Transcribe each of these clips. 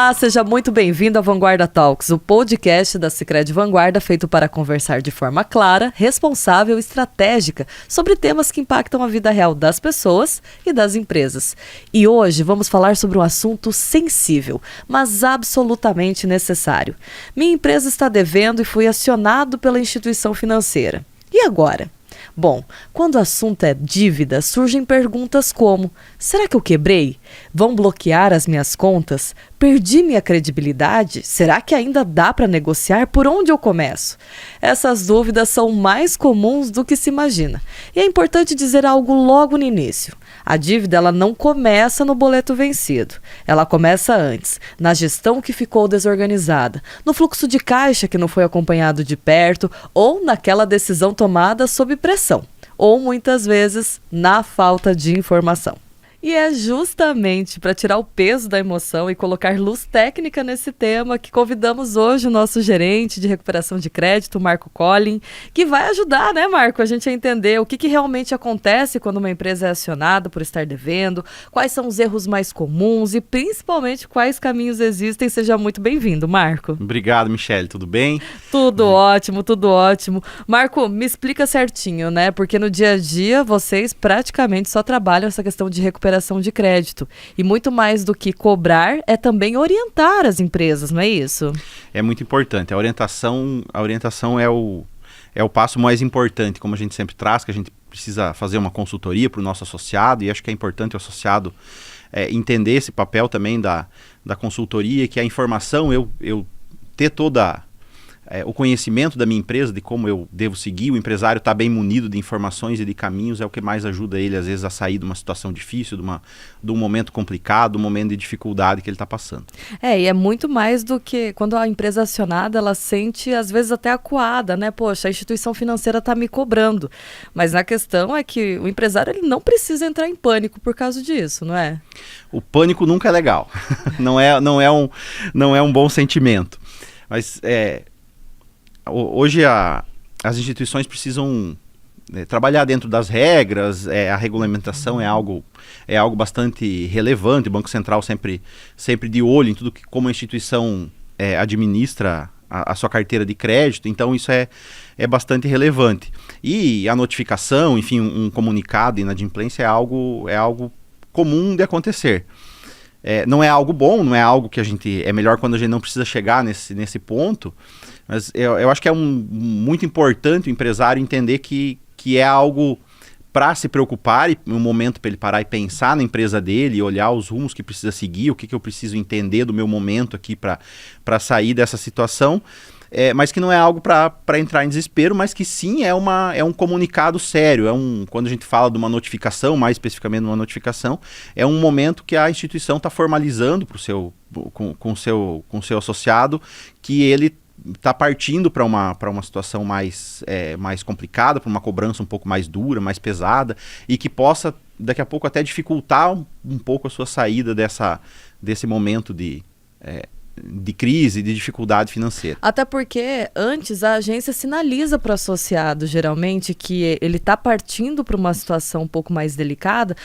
Olá, seja muito bem-vindo ao Vanguarda Talks, o podcast da Sicredi Vanguarda feito para conversar de forma clara, responsável e estratégica sobre temas que impactam a vida real das pessoas e das empresas. E hoje vamos falar sobre um assunto sensível, mas absolutamente necessário. Minha empresa está devendo e fui acionado pela instituição financeira. E agora? Bom, quando o assunto é dívida, surgem perguntas como: será que eu quebrei? Vão bloquear as minhas contas? Perdi minha credibilidade? Será que ainda dá para negociar? Por onde eu começo? Essas dúvidas são mais comuns do que se imagina. E é importante dizer algo logo no início. A dívida ela não começa no boleto vencido. Ela começa antes, na gestão que ficou desorganizada, no fluxo de caixa que não foi acompanhado de perto ou naquela decisão tomada sob pressão, ou muitas vezes na falta de informação. E é justamente para tirar o peso da emoção e colocar luz técnica nesse tema que convidamos hoje o nosso gerente de recuperação de crédito, Marco Collin, que vai ajudar, né, Marco, a gente a entender o que realmente acontece quando uma empresa é acionada por estar devendo, quais são os erros mais comuns e principalmente quais caminhos existem. Seja muito bem-vindo, Marco. Obrigado, Michele. Tudo bem? Tudo ótimo, tudo ótimo. Marco, me explica certinho, né? Porque no dia a dia vocês praticamente só trabalham essa questão de recuperação de crédito. E muito mais do que cobrar é também orientar as empresas, não é isso? É muito importante. A orientação é o passo mais importante, como a gente sempre traz, que a gente precisa fazer uma consultoria para o nosso associado, e acho que é importante o associado entender esse papel também da consultoria, que a informação, eu ter toda o conhecimento da minha empresa, de como eu devo seguir, o empresário está bem munido de informações e de caminhos, é o que mais ajuda ele, às vezes, a sair de uma situação difícil, de um momento complicado, um momento de dificuldade que ele está passando. E é muito mais do que quando a empresa é acionada, ela sente, às vezes, até acuada, né? Poxa, a instituição financeira está me cobrando. Mas a questão é que o empresário ele não precisa entrar em pânico por causa disso, não é? O pânico nunca é legal. não é um bom sentimento. Mas hoje as instituições precisam trabalhar dentro das regras, a regulamentação é algo bastante relevante, o Banco Central sempre de olho em tudo como a instituição administra a sua carteira de crédito, então isso é bastante relevante. E a notificação, enfim, um comunicado de inadimplência é algo comum de acontecer. Não é algo bom, não é algo que é melhor quando a gente não precisa chegar nesse ponto, mas eu acho que é muito importante o empresário entender que é algo para se preocupar, e um momento para ele parar e pensar na empresa dele e olhar os rumos que precisa seguir, o que eu preciso entender do meu momento aqui para sair dessa situação, mas que não é algo para entrar em desespero, mas que sim é um comunicado sério, quando a gente fala de uma notificação, mais especificamente de uma notificação, é um momento que a instituição está formalizando com o seu associado que ele está partindo para uma situação mais complicada, para uma cobrança um pouco mais dura, mais pesada, e que possa, daqui a pouco, até dificultar um pouco a sua saída desse momento de crise, de dificuldade financeira. Até porque antes a agência sinaliza para o associado, geralmente, que ele está partindo para uma situação um pouco mais delicada.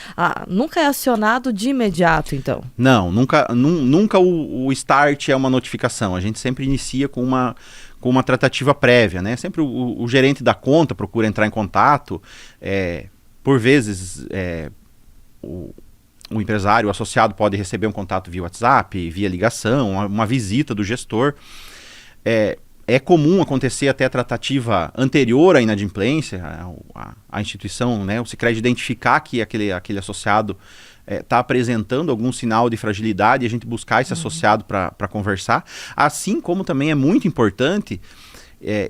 Nunca é acionado de imediato, então? Não, nunca o start é uma notificação. A gente sempre inicia com uma tratativa prévia, né? Sempre o gerente da conta procura entrar em contato. Por vezes, o empresário, o associado pode receber um contato via WhatsApp, via ligação, uma visita do gestor. É comum acontecer até a tratativa anterior à inadimplência, a instituição, né, o Sicredi identificar que aquele associado está apresentando algum sinal de fragilidade e a gente buscar esse associado para conversar. Assim como também é muito importante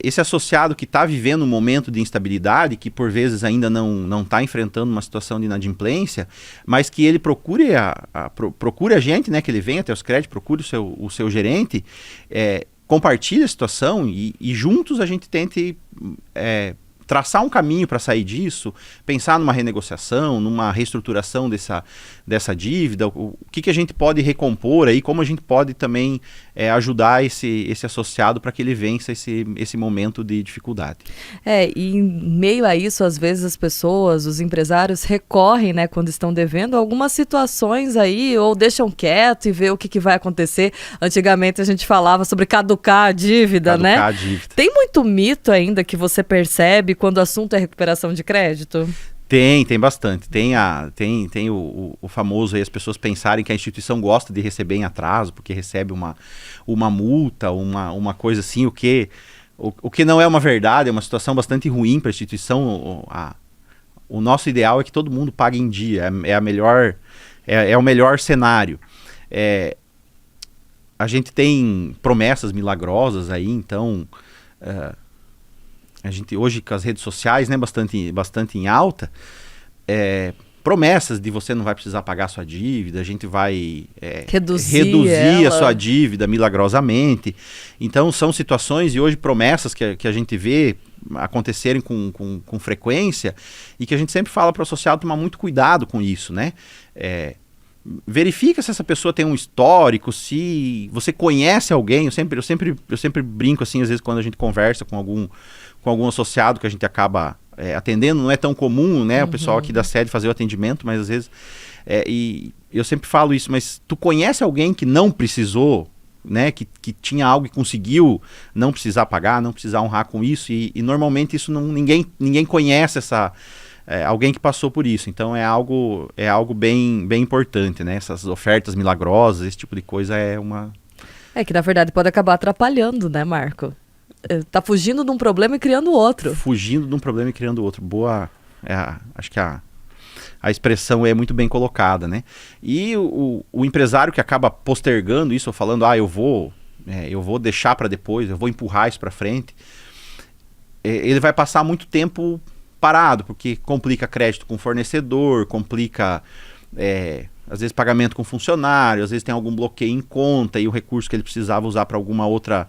esse associado que está vivendo um momento de instabilidade, que por vezes ainda não está enfrentando uma situação de inadimplência, mas que ele procure a gente, né, que ele venha até o Sicredi, procure o seu gerente, compartilhe a situação e juntos a gente tente traçar um caminho para sair disso, pensar numa renegociação, numa reestruturação dessa dívida, o que a gente pode recompor aí, como a gente pode também ajudar esse associado para que ele vença esse momento de dificuldade. E em meio a isso, às vezes as pessoas, os empresários recorrem, né, quando estão devendo, algumas situações aí, ou deixam quieto e vê o que vai acontecer. Antigamente a gente falava sobre caducar a dívida, né? Caducar a dívida. Tem muito mito ainda que você percebe quando o assunto é recuperação de crédito? Tem bastante. Tem o famoso aí, as pessoas pensarem que a instituição gosta de receber em atraso, porque recebe uma multa, uma coisa assim, o que não é uma verdade, é uma situação bastante ruim para a instituição. O nosso ideal é que todo mundo pague em dia, é o melhor cenário. A gente tem promessas milagrosas aí, então a gente hoje com as redes sociais, né, bastante em alta, promessas de você não vai precisar pagar a sua dívida, a gente vai reduzir a sua dívida milagrosamente. Então são situações e hoje promessas que a gente vê acontecerem com frequência e que a gente sempre fala para o associado tomar muito cuidado com isso, né? Verifica se essa pessoa tem um histórico, se você conhece alguém. Eu sempre brinco assim, às vezes quando a gente conversa com algum associado que a gente acaba atendendo, não é tão comum, né, o pessoal aqui da sede fazer o atendimento, mas às vezes, e eu sempre falo isso, mas tu conhece alguém que não precisou, né, que tinha algo e conseguiu não precisar pagar, não precisar honrar com isso, e normalmente isso ninguém conhece alguém que passou por isso, então é algo bem importante, né, essas ofertas milagrosas, esse tipo de coisa que na verdade pode acabar atrapalhando, né, Marco? Tá fugindo de um problema e criando outro. Fugindo de um problema e criando outro. Boa, acho que a expressão é muito bem colocada, né? E o empresário que acaba postergando isso, ou falando, eu vou deixar para depois, eu vou empurrar isso para frente, ele vai passar muito tempo parado, porque complica crédito com fornecedor, complica às vezes pagamento com funcionário, às vezes tem algum bloqueio em conta e o recurso que ele precisava usar para uma outra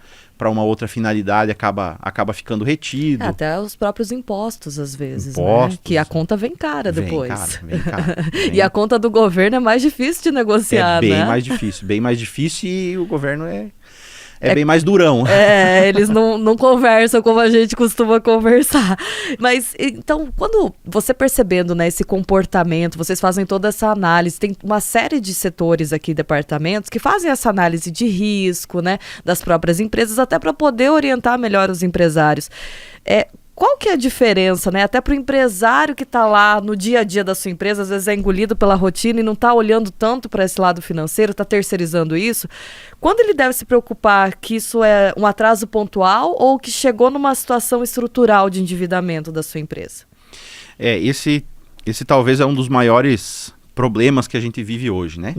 finalidade acaba ficando retido. Até os próprios impostos, às vezes, né? Que a conta vem cara depois. Vem cara. E a conta do governo é mais difícil de negociar, né? Bem mais difícil e o governo é bem mais durão. Eles não conversam como a gente costuma conversar. Mas, então, quando você percebendo, né, esse comportamento, vocês fazem toda essa análise, tem uma série de setores aqui, departamentos, que fazem essa análise de risco, né, das próprias empresas, até para poder orientar melhor os empresários. Qual que é a diferença, né? Até para o empresário que está lá no dia a dia da sua empresa, às vezes é engolido pela rotina e não está olhando tanto para esse lado financeiro, está terceirizando isso. Quando ele deve se preocupar que isso é um atraso pontual ou que chegou numa situação estrutural de endividamento da sua empresa? Esse talvez é um dos maiores problemas que a gente vive hoje, né?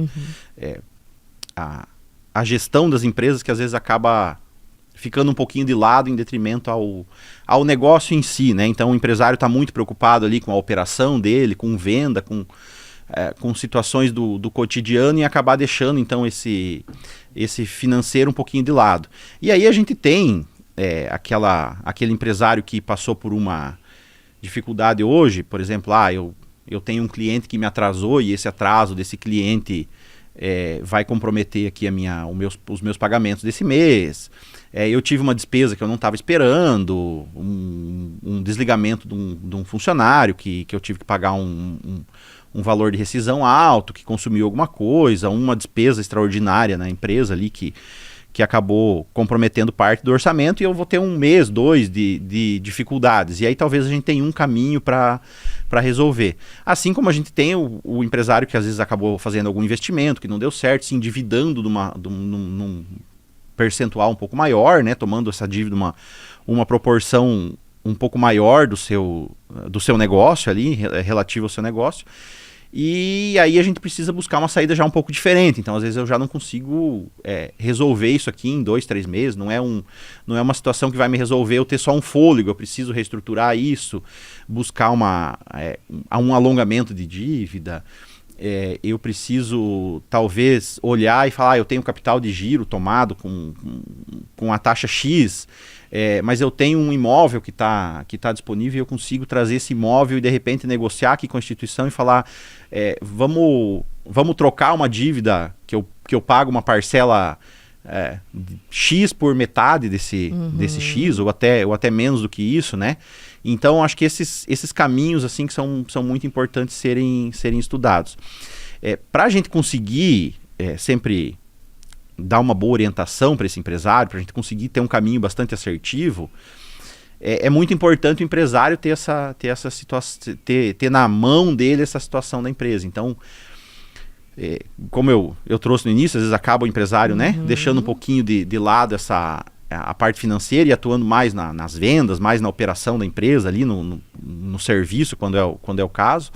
A gestão das empresas que às vezes acaba ficando um pouquinho de lado em detrimento ao negócio em si, né? Então o empresário está muito preocupado ali com a operação dele, com venda, com situações do cotidiano e acabar deixando então esse financeiro um pouquinho de lado. E aí a gente tem aquele empresário que passou por uma dificuldade hoje, por exemplo, eu tenho um cliente que me atrasou e esse atraso desse cliente vai comprometer aqui os meus pagamentos desse mês. Eu tive uma despesa que eu não estava esperando, um desligamento de um funcionário que eu tive que pagar um valor de rescisão alto, que consumiu alguma coisa, uma despesa extraordinária na empresa ali que acabou comprometendo parte do orçamento e eu vou ter 1 mês, 2 de dificuldades. E aí talvez a gente tenha um caminho para resolver. Assim como a gente tem o empresário que às vezes acabou fazendo algum investimento que não deu certo, se endividando num percentual um pouco maior, né, tomando essa dívida uma proporção um pouco maior do seu negócio ali, relativo ao seu negócio. E aí a gente precisa buscar uma saída já um pouco diferente. Então, às vezes, eu já não consigo resolver isso aqui em 2, 3 meses. Não é uma situação que vai me resolver eu ter só um fôlego. Eu preciso reestruturar isso, buscar um alongamento de dívida. eu preciso talvez olhar e falar, eu tenho capital de giro tomado com a taxa X, mas eu tenho um imóvel que tá disponível e eu consigo trazer esse imóvel e de repente negociar aqui com a instituição e falar, vamos trocar uma dívida que eu pago uma parcela X por metade desse X, ou até menos do que isso, né? Então, acho que esses caminhos assim que são muito importantes serem estudados. Para a gente conseguir sempre dar uma boa orientação para esse empresário, para a gente conseguir ter um caminho bastante assertivo, é muito importante o empresário ter essa situação, ter na mão dele essa situação da empresa. Então, como eu trouxe no início, às vezes acaba o empresário, né, deixando um pouquinho de lado a parte financeira e atuando mais nas vendas, mais na operação da empresa, ali no serviço, quando é o caso.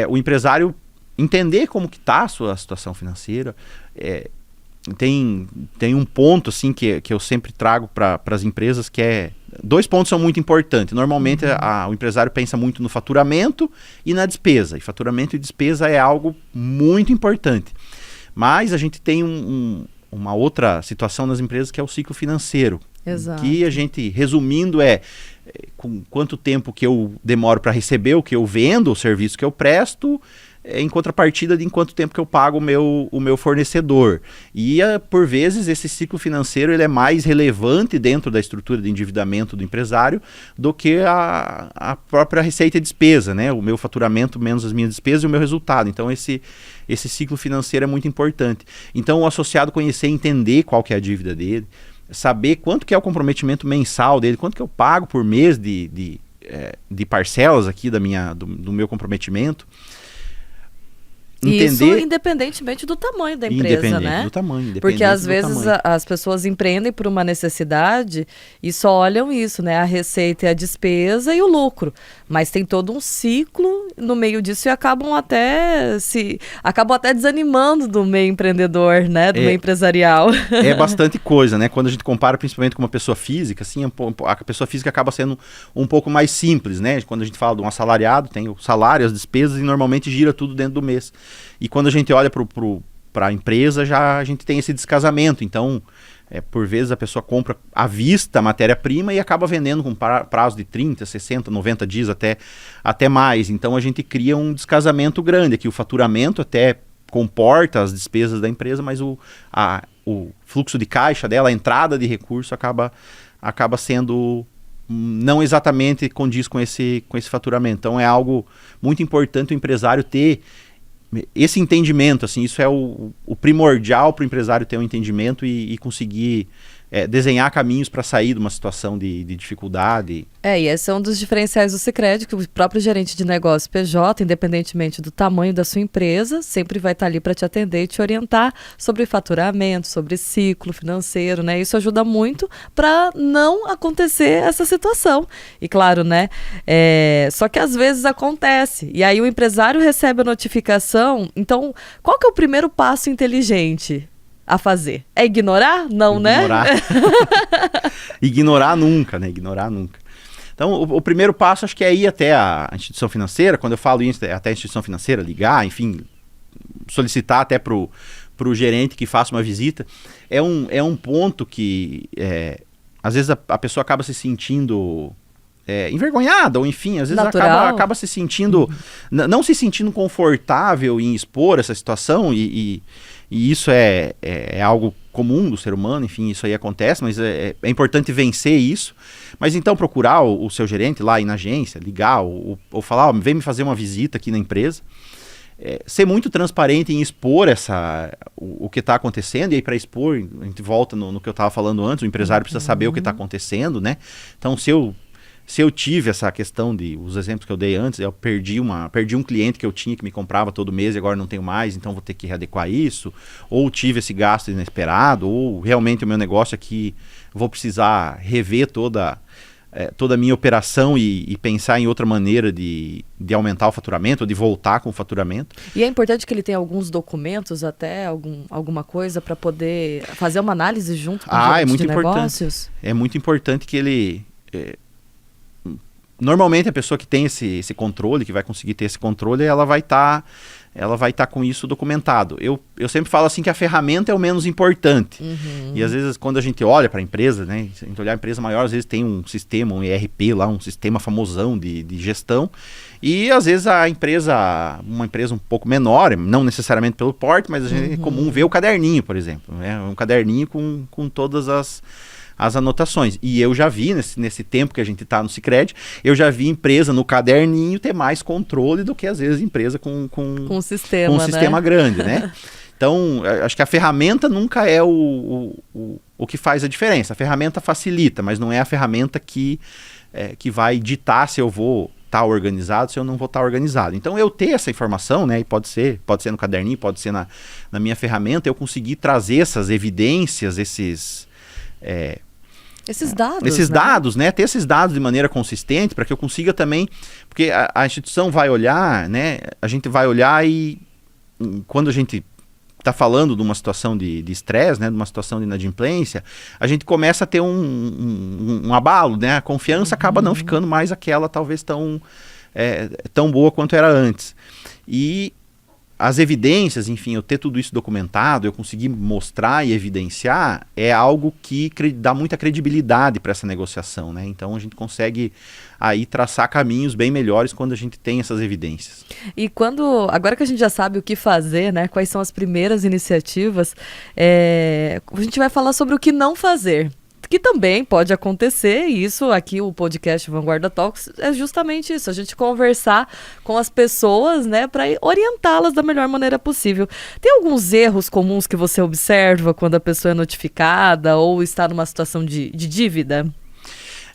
O empresário entender como que está a sua situação financeira. Tem um ponto assim, que eu sempre trago para as empresas, que dois pontos são muito importantes. Normalmente o empresário pensa muito no faturamento e na despesa. E faturamento e despesa é algo muito importante. Mas a gente tem uma outra situação nas empresas, que é o ciclo financeiro. Exato. Que a gente, resumindo, com quanto tempo que eu demoro para receber o que eu vendo, o serviço que eu presto, em contrapartida de em quanto tempo que eu pago o meu fornecedor. E, por vezes, esse ciclo financeiro ele é mais relevante dentro da estrutura de endividamento do empresário do que a própria receita e despesa, né? O meu faturamento menos as minhas despesas e o meu resultado. Então, esse ciclo financeiro é muito importante. Então, o associado conhecer e entender qual que é a dívida dele, saber quanto que é o comprometimento mensal dele, quanto que eu pago por mês de parcelas aqui do meu comprometimento. Isso independentemente do tamanho da empresa, né? Do tamanho, porque às vezes as pessoas empreendem por uma necessidade e só olham isso, né? A receita e a despesa e o lucro. Mas tem todo um ciclo no meio disso e acabam até desanimando do meio empreendedor, né? Do meio empresarial. É bastante coisa, né? Quando a gente compara principalmente com uma pessoa física, assim, a pessoa física acaba sendo um pouco mais simples, né? Quando a gente fala de um assalariado, tem o salário, as despesas e normalmente gira tudo dentro do mês. E quando a gente olha para a empresa, a gente tem esse descasamento. Então, por vezes a pessoa compra à vista a matéria-prima e acaba vendendo com prazo de 30, 60, 90 dias até mais. Então, a gente cria um descasamento grande. Aqui o faturamento até comporta as despesas da empresa, mas o fluxo de caixa dela, a entrada de recurso acaba sendo não exatamente condiz com esse faturamento. Então, é algo muito importante o empresário ter esse entendimento, assim, isso é o primordial para o empresário ter um entendimento e conseguir desenhar caminhos para sair de uma situação de dificuldade. E esse é um dos diferenciais do Sicredi, que o próprio gerente de negócio PJ, independentemente do tamanho da sua empresa, sempre vai estar ali para te atender e te orientar sobre faturamento, sobre ciclo financeiro, né? Isso ajuda muito para não acontecer essa situação. E claro, né? Só que às vezes acontece. E aí o empresário recebe a notificação. Então, qual que é o primeiro passo inteligente a fazer? É ignorar? Não, ignorar. Né? Ignorar nunca, né? Ignorar nunca. Então, o primeiro passo acho que é ir até a instituição financeira. Quando eu falo isso, até a instituição financeira, ligar, enfim, solicitar até pro gerente que faça uma visita. É um ponto que, às vezes, a pessoa acaba se sentindo envergonhada, ou enfim, às vezes acaba se sentindo, não se sentindo confortável em expor essa situação, e isso é algo comum do ser humano, enfim, isso aí acontece, mas é importante vencer isso. Mas então procurar o seu gerente lá na agência, ligar ou falar, vem me fazer uma visita aqui na empresa. Ser muito transparente em expor o que está acontecendo. E aí, para expor, a gente volta no que eu estava falando antes, o empresário precisa saber o que está acontecendo, né? Então, se eu tive essa questão os exemplos que eu dei antes, eu perdi um cliente que eu tinha que me comprava todo mês e agora não tenho mais, então vou ter que readequar isso, ou tive esse gasto inesperado, ou realmente o meu negócio aqui, vou precisar rever toda a minha operação e pensar em outra maneira de aumentar o faturamento, ou de voltar com o faturamento. E é importante que ele tenha alguns documentos, até alguma coisa, para poder fazer uma análise junto com o gerente de negócios? É muito importante que ele... Normalmente a pessoa que tem esse controle, que vai conseguir ter esse controle, ela vai estar ela vai estar com isso documentado. Eu sempre falo assim que a ferramenta é o menos importante. E às vezes quando a gente olha para a empresa, né, se a gente olhar a empresa maior, às vezes tem um sistema, um ERP lá, um sistema famosão de gestão, e às vezes uma empresa um pouco menor, não necessariamente pelo porte, mas a gente é comum ver o caderninho, por exemplo, né, um caderninho com todas as anotações. E eu já vi, nesse tempo que a gente está no Sicredi, eu já vi empresa no caderninho ter mais controle do que às vezes empresa com um sistema grande, né? Então, acho que a ferramenta nunca é o que faz a diferença. A ferramenta facilita, mas não é a ferramenta que vai ditar se eu vou estar organizado, se eu não vou estar organizado. Então, eu ter essa informação, né, e pode ser no caderninho, pode ser na minha ferramenta, eu conseguir trazer essas evidências, esses dados, né? Ter esses dados de maneira consistente para que eu consiga também, porque a instituição vai olhar, né? A gente vai olhar e quando a gente está falando de uma situação de estresse, né? De uma situação de inadimplência, a gente começa a ter um abalo, né? A confiança acaba não ficando mais aquela talvez tão boa quanto era antes. E as evidências, enfim, eu ter tudo isso documentado, eu conseguir mostrar e evidenciar, é algo que dá muita credibilidade para essa negociação, né? Então a gente consegue aí traçar caminhos bem melhores quando a gente tem essas evidências. E agora que a gente já sabe o que fazer, né? Quais são as primeiras iniciativas, a gente vai falar sobre o que não fazer. Que também pode acontecer, e isso aqui, o podcast Vanguarda Talks, é justamente isso, a gente conversar com as pessoas, né, para orientá-las da melhor maneira possível. Tem alguns erros comuns que você observa quando a pessoa é notificada ou está numa situação de dívida?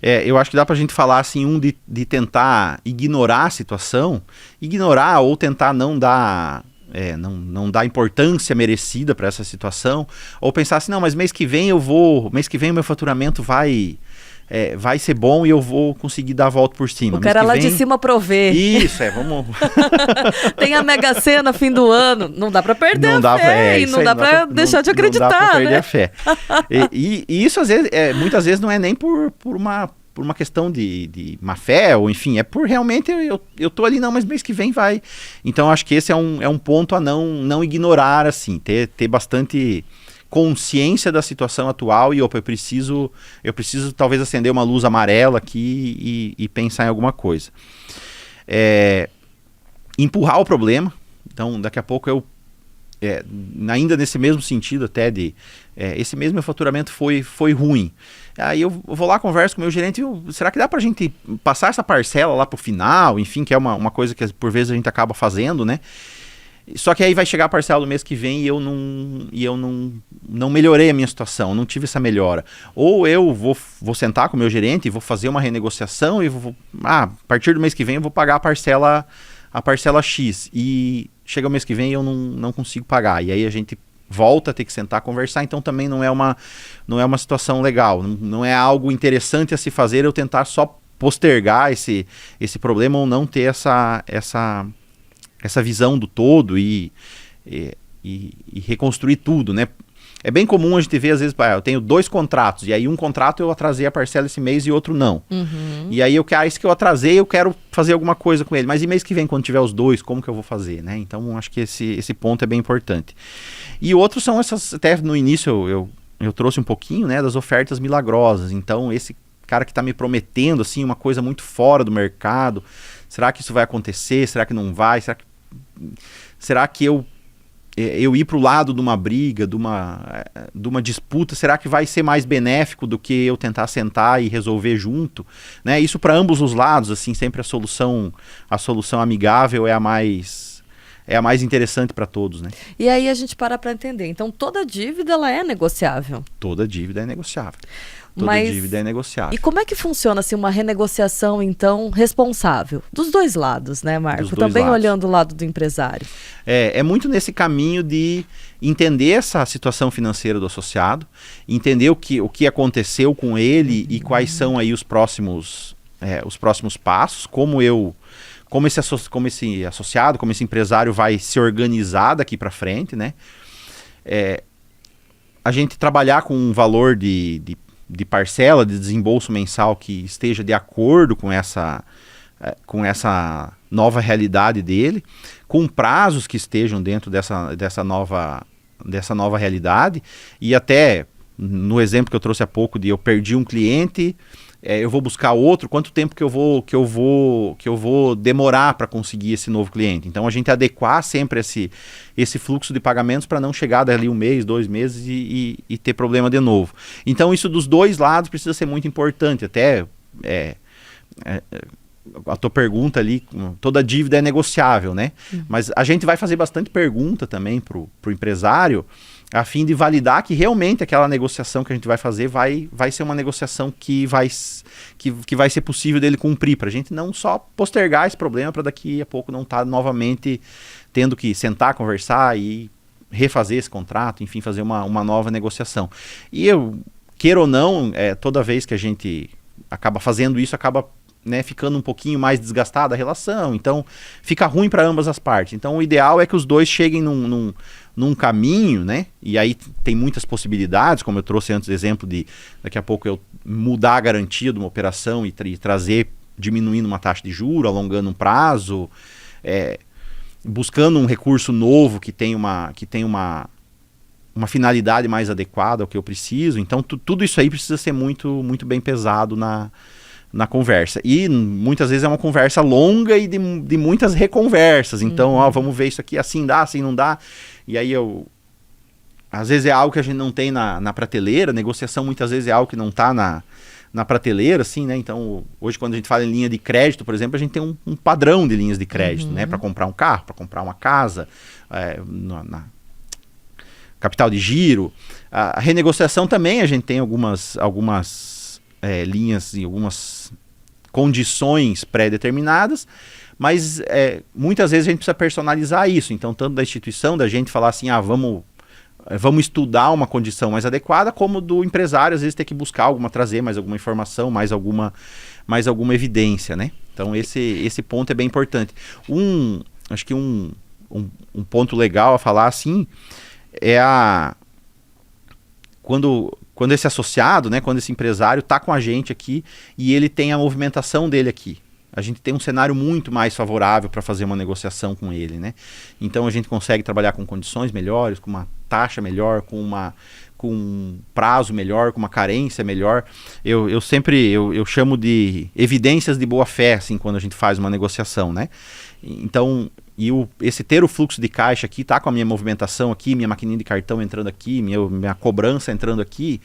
Eu acho que dá pra gente falar assim, de tentar ignorar a situação, ignorar ou tentar não dar importância merecida para essa situação, ou pensar assim, não, mas mês que vem o meu faturamento vai ser bom e eu vou conseguir dar a volta por cima. O cara lá de cima provê. Isso, vamos... Tem a Mega Sena fim do ano, não dá para perder a fé, e não dá para deixar de acreditar, não dá pra perder né? a fé. E isso, às vezes, muitas vezes não é nem por uma questão de má fé, ou enfim, é por realmente eu tô ali, não, mas mês que vem vai. Então acho que esse é um ponto a não ignorar, assim, ter bastante consciência da situação atual e eu preciso talvez acender uma luz amarela aqui e pensar em alguma coisa. Empurrar o problema, então daqui a pouco ainda nesse mesmo sentido até esse mesmo faturamento foi ruim. Aí eu vou lá, converso com o meu gerente, será que dá pra gente passar essa parcela lá pro final, enfim, que é uma coisa que por vezes a gente acaba fazendo, né? Só que aí vai chegar a parcela do mês que vem e eu não melhorei a minha situação, não tive essa melhora. Ou eu vou sentar com o meu gerente e vou fazer uma renegociação e a partir do mês que vem eu vou pagar a parcela X. E chega o mês que vem e eu não consigo pagar. E aí a gente volta a ter que sentar, conversar, então também não é uma situação legal, não é algo interessante a se fazer eu tentar só postergar esse problema ou não ter essa visão do todo e reconstruir tudo, né? É bem comum a gente ver, às vezes, eu tenho 2 contratos, e aí um contrato eu atrasei a parcela esse mês e outro não. E aí esse que eu atrasei, eu quero fazer alguma coisa com ele. Mas e mês que vem, quando tiver os 2, como que eu vou fazer, né? Então, acho que esse ponto é bem importante. E outros são essas, até no início eu trouxe um pouquinho, né, das ofertas milagrosas. Então, esse cara que está me prometendo, assim, uma coisa muito fora do mercado, será que isso vai acontecer? Será que não vai? Será que eu ir para o lado de uma briga, de uma disputa, será que vai ser mais benéfico do que eu tentar sentar e resolver junto? Né? Isso para ambos os lados, assim, sempre a solução amigável é a mais interessante para todos, né? E aí a gente para entender. Então, toda dívida ela é negociável? Toda dívida é negociável. Dívida é negociável. E como é que funciona assim, uma renegociação, então, responsável? Dos dois lados, né, Marco? Também lados. Olhando o lado do empresário. É muito nesse caminho de entender essa situação financeira do associado, entender o que aconteceu com ele e quais são aí os próximos passos, como esse associado, como esse empresário vai se organizar daqui para frente, né? A gente trabalhar com um valor de parcela, de desembolso mensal que esteja de acordo com essa com essa nova realidade dele, com prazos que estejam dentro dessa nova realidade, e até no exemplo que eu trouxe há pouco de eu perdi um cliente, eu vou buscar outro, quanto tempo que eu vou demorar para conseguir esse novo cliente. Então a gente adequar sempre esse fluxo de pagamentos para não chegar dali 1 mês, 2 meses e ter problema de novo. Então isso dos dois lados precisa ser muito importante. Até a tua pergunta ali, toda dívida é negociável, né? Mas a gente vai fazer bastante pergunta também pro empresário, a fim de validar que realmente aquela negociação que a gente vai fazer vai ser uma negociação que vai ser possível dele cumprir, para a gente não só postergar esse problema para daqui a pouco não estar novamente tendo que sentar, conversar e refazer esse contrato, enfim, fazer uma nova negociação. E queira ou não, toda vez que a gente acaba fazendo isso, acaba ficando um pouquinho mais desgastada a relação, então fica ruim para ambas as partes. Então o ideal é que os dois cheguem num caminho, né? E aí tem muitas possibilidades, como eu trouxe antes o exemplo de daqui a pouco eu mudar a garantia de uma operação e trazer, diminuindo uma taxa de juros, alongando um prazo, buscando um recurso novo que tem uma finalidade mais adequada ao que eu preciso. Então tudo isso aí precisa ser muito, muito bem pesado na conversa. E muitas vezes é uma conversa longa e de muitas reconversas. Então, vamos ver isso aqui, assim dá, assim não dá. E aí às vezes é algo que a gente não tem na prateleira, negociação muitas vezes é algo que não está na prateleira, assim, né? Então, hoje quando a gente fala em linha de crédito, por exemplo, a gente tem um padrão de linhas de crédito, né? Para comprar um carro, para comprar uma casa, na capital de giro. A renegociação também, a gente tem algumas linhas e algumas condições pré-determinadas, mas muitas vezes a gente precisa personalizar isso. Então, tanto da instituição, da gente falar assim, vamos estudar uma condição mais adequada, como do empresário, às vezes, ter que buscar trazer mais alguma informação, mais alguma evidência, né? Então, esse ponto é bem importante. Acho que um ponto legal a falar, assim, quando esse associado, né, quando esse empresário está com a gente aqui e ele tem a movimentação dele aqui. A gente tem um cenário muito mais favorável para fazer uma negociação com ele, né? Então a gente consegue trabalhar com condições melhores, com uma taxa melhor, com um prazo melhor, com uma carência melhor. Eu sempre chamo de evidências de boa fé, assim, quando a gente faz uma negociação, né? Então, esse ter o fluxo de caixa aqui, tá com a minha movimentação aqui, minha maquininha de cartão entrando aqui, minha cobrança entrando aqui,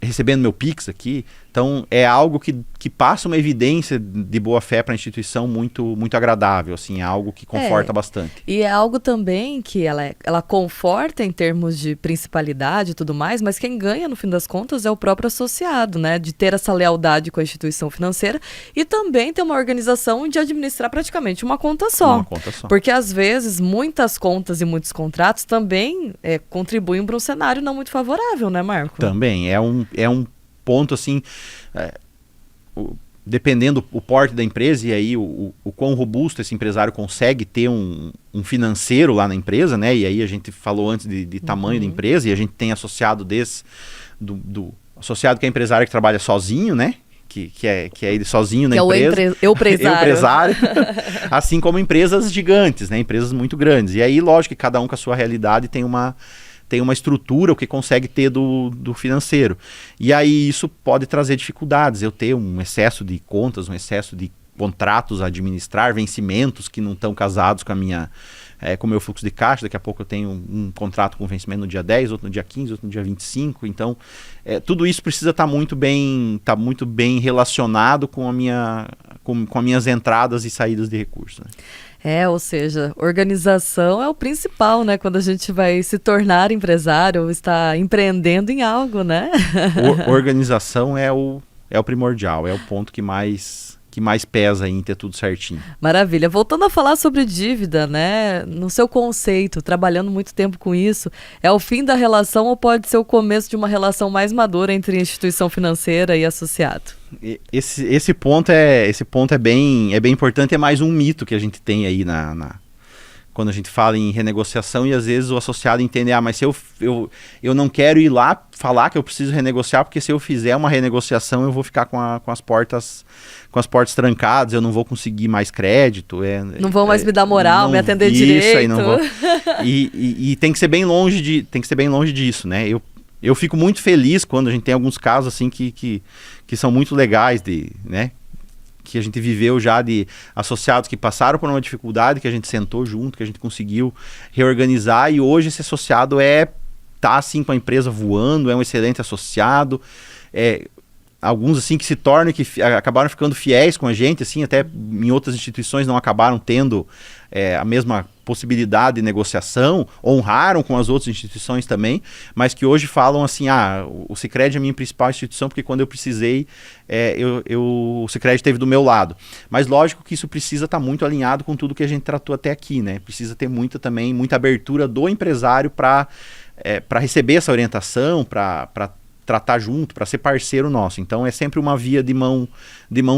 recebendo meu Pix aqui. Então, é algo que passa uma evidência de boa fé para a instituição muito, muito agradável, assim, é algo que conforta bastante. E é algo também que ela conforta em termos de principalidade e tudo mais, mas quem ganha, no fim das contas, é o próprio associado, né? De ter essa lealdade com a instituição financeira e também ter uma organização de administrar praticamente uma conta só. Uma conta só. Porque, às vezes, muitas contas e muitos contratos também contribuem para um cenário não muito favorável, né, Marco? Também, é um ponto, assim, dependendo o porte da empresa e aí o quão robusto esse empresário consegue ter um financeiro lá na empresa, né? E aí a gente falou antes de tamanho da empresa, e a gente tem associado do associado que é empresário que trabalha sozinho, né? Que é ele sozinho na empresa. É o empresário. Assim como empresas gigantes, né? Empresas muito grandes. E aí, lógico que cada um com a sua realidade tem uma estrutura, o que consegue ter do financeiro. E aí isso pode trazer dificuldades. Eu ter um excesso de contas, um excesso de contratos a administrar, vencimentos que não estão casados com com o meu fluxo de caixa. Daqui a pouco eu tenho um contrato com vencimento no dia 10, outro no dia 15, outro no dia 25. Então, tudo isso precisa estar muito bem relacionado com as minhas entradas e saídas de recursos, né? Ou seja, organização é o principal, né? Quando a gente vai se tornar empresário ou está empreendendo em algo, né? Organização é o primordial, é o ponto que mais pesa em ter tudo certinho. Maravilha. Voltando a falar sobre dívida, né? No seu conceito, trabalhando muito tempo com isso, é o fim da relação ou pode ser o começo de uma relação mais madura entre instituição financeira e associado? Esse ponto é bem importante, é mais um mito que a gente tem aí quando a gente fala em renegociação, e às vezes o associado entende, mas se eu não quero ir lá falar que eu preciso renegociar, porque se eu fizer uma renegociação eu vou ficar com as portas trancadas, eu não vou conseguir mais crédito. Não vão mais me dar moral, me atender direito. Aí não vou. E tem que ser bem longe disso, né? Eu fico muito feliz quando a gente tem alguns casos assim que são muito legais, né? Que a gente viveu já, de associados que passaram por uma dificuldade, que a gente sentou junto, que a gente conseguiu reorganizar, e hoje esse associado tá assim com a empresa voando, é um excelente associado, alguns assim que se tornam, que acabaram ficando fiéis com a gente, assim, até em outras instituições não acabaram tendo a mesma possibilidade de negociação, honraram com as outras instituições também, mas que hoje falam assim, o Sicredi é a minha principal instituição, porque quando eu precisei, o Sicredi esteve do meu lado. Mas lógico que isso precisa estar muito alinhado com tudo que a gente tratou até aqui, né? Precisa ter muita abertura do empresário para receber essa orientação, para tratar junto, para ser parceiro nosso. Então é sempre uma via de mão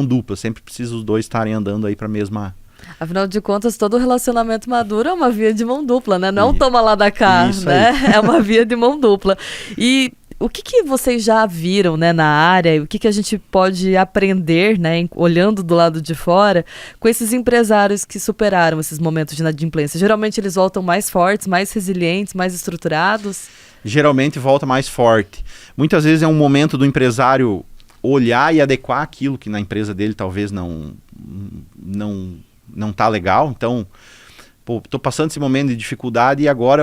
dupla, sempre precisa os dois estarem andando aí para a mesma... Afinal de contas, todo relacionamento maduro é uma via de mão dupla, né? Não é um toma lá da cá, né? É uma via de mão dupla. E o que vocês já viram, né, na área, o que a gente pode aprender, né, olhando do lado de fora, com esses empresários que superaram esses momentos de inadimplência? Geralmente eles voltam mais fortes, mais resilientes, mais estruturados? Geralmente volta mais forte. Muitas vezes é um momento do empresário olhar e adequar aquilo que na empresa dele talvez não tá legal. Então, tô passando esse momento de dificuldade e agora,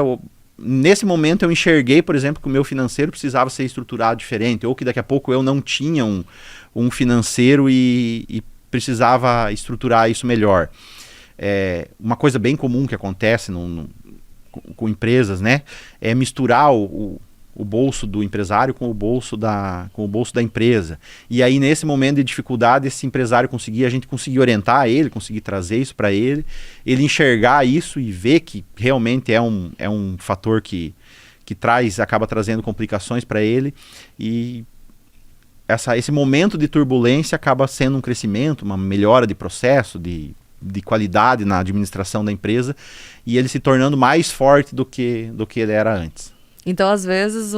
nesse momento eu enxerguei, por exemplo, que o meu financeiro precisava ser estruturado diferente, ou que daqui a pouco eu não tinha um financeiro e precisava estruturar isso melhor. Uma coisa bem comum que acontece com empresas, né, é misturar o bolso do empresário com o bolso da empresa. E aí, nesse momento de dificuldade, a gente conseguir orientar ele, conseguir trazer isso para ele enxergar isso e ver que realmente é um fator que acaba trazendo complicações para ele, e esse momento de turbulência acaba sendo um crescimento, uma melhora de processo, de qualidade na administração da empresa, e ele se tornando mais forte do que ele era antes. Então, às vezes,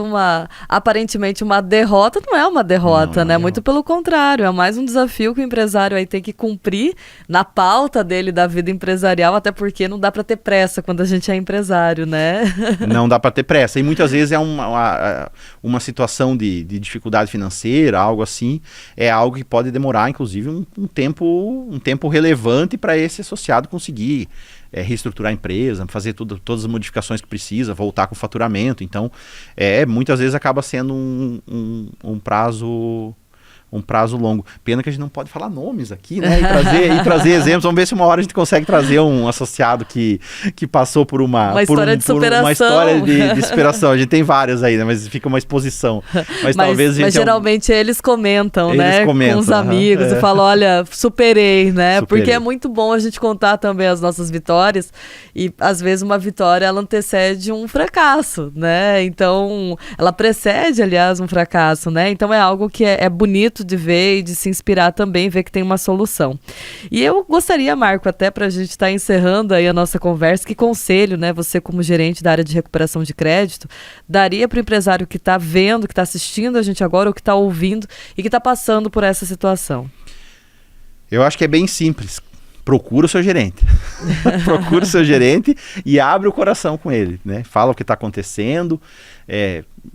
aparentemente uma derrota não é uma derrota, né? Muito pelo contrário, é mais um desafio que o empresário aí tem que cumprir na pauta dele da vida empresarial, até porque não dá para ter pressa quando a gente é empresário, né? Não dá para ter pressa, e muitas vezes é uma situação de dificuldade financeira, algo assim, é algo que pode demorar, inclusive, um tempo relevante para esse associado conseguir reestruturar a empresa, fazer todas as modificações que precisa, voltar com o faturamento. Então, muitas vezes acaba sendo um prazo longo. Pena que a gente não pode falar nomes aqui, né? E trazer exemplos. Vamos ver se uma hora a gente consegue trazer um associado que passou por uma história de superação. Uma história de superação. A gente tem várias aí, né? Mas fica uma exposição. Mas geralmente eles comentam, né? Com os amigos e falam, olha, superei, né? Porque é muito bom a gente contar também as nossas vitórias, e às vezes uma vitória ela antecede um fracasso, né? Então, ela precede, aliás, um fracasso, né? Então é algo que é bonito de ver e de se inspirar também, ver que tem uma solução. E eu gostaria, Marco, até para a gente estar encerrando aí a nossa conversa, que conselho, né, você como gerente da área de recuperação de crédito, daria para o empresário que está vendo, que está assistindo a gente agora, ou que está ouvindo e que está passando por essa situação? Eu acho que é bem simples. Procura o seu gerente. Procura o seu gerente e abre o coração com ele, né? Fala o que está acontecendo,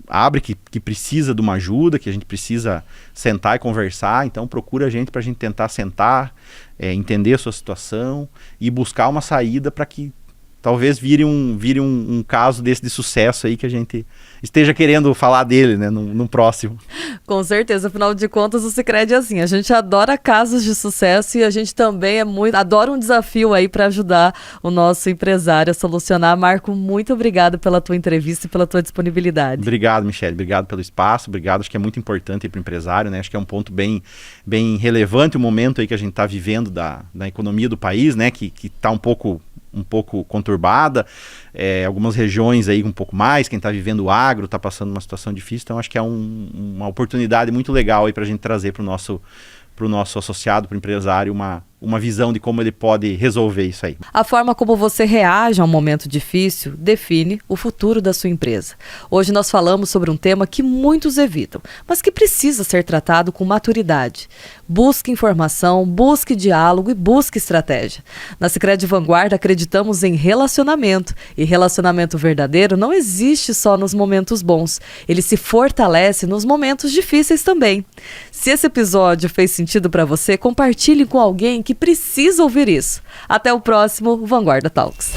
abre que precisa de uma ajuda, que a gente precisa sentar e conversar. Então procura a gente para a gente tentar sentar, entender a sua situação e buscar uma saída para que talvez vire um caso desse de sucesso aí, que a gente esteja querendo falar dele, né, no próximo. Com certeza, afinal de contas o Sicredi é assim, a gente adora casos de sucesso e a gente também adora um desafio aí para ajudar o nosso empresário a solucionar. Marco, muito obrigado pela tua entrevista e pela tua disponibilidade. Obrigado, Michele, obrigado pelo espaço, obrigado, acho que é muito importante para o empresário, né, acho que é um ponto bem relevante o momento aí que a gente está vivendo da economia do país, né, que está um pouco conturbada, algumas regiões aí um pouco mais, quem está vivendo o agro está passando uma situação difícil, então acho que é uma oportunidade muito legal aí para a gente trazer para o nosso associado, para o empresário, uma visão de como ele pode resolver isso aí. A forma como você reage a um momento difícil define o futuro da sua empresa. Hoje nós falamos sobre um tema que muitos evitam, mas que precisa ser tratado com maturidade. Busque informação, busque diálogo e busque estratégia. Na Sicredi Vanguarda acreditamos em relacionamento, e relacionamento verdadeiro não existe só nos momentos bons, ele se fortalece nos momentos difíceis também. Se esse episódio fez sentido para você, compartilhe com alguém que precisa ouvir isso. Até o próximo Vanguarda Talks.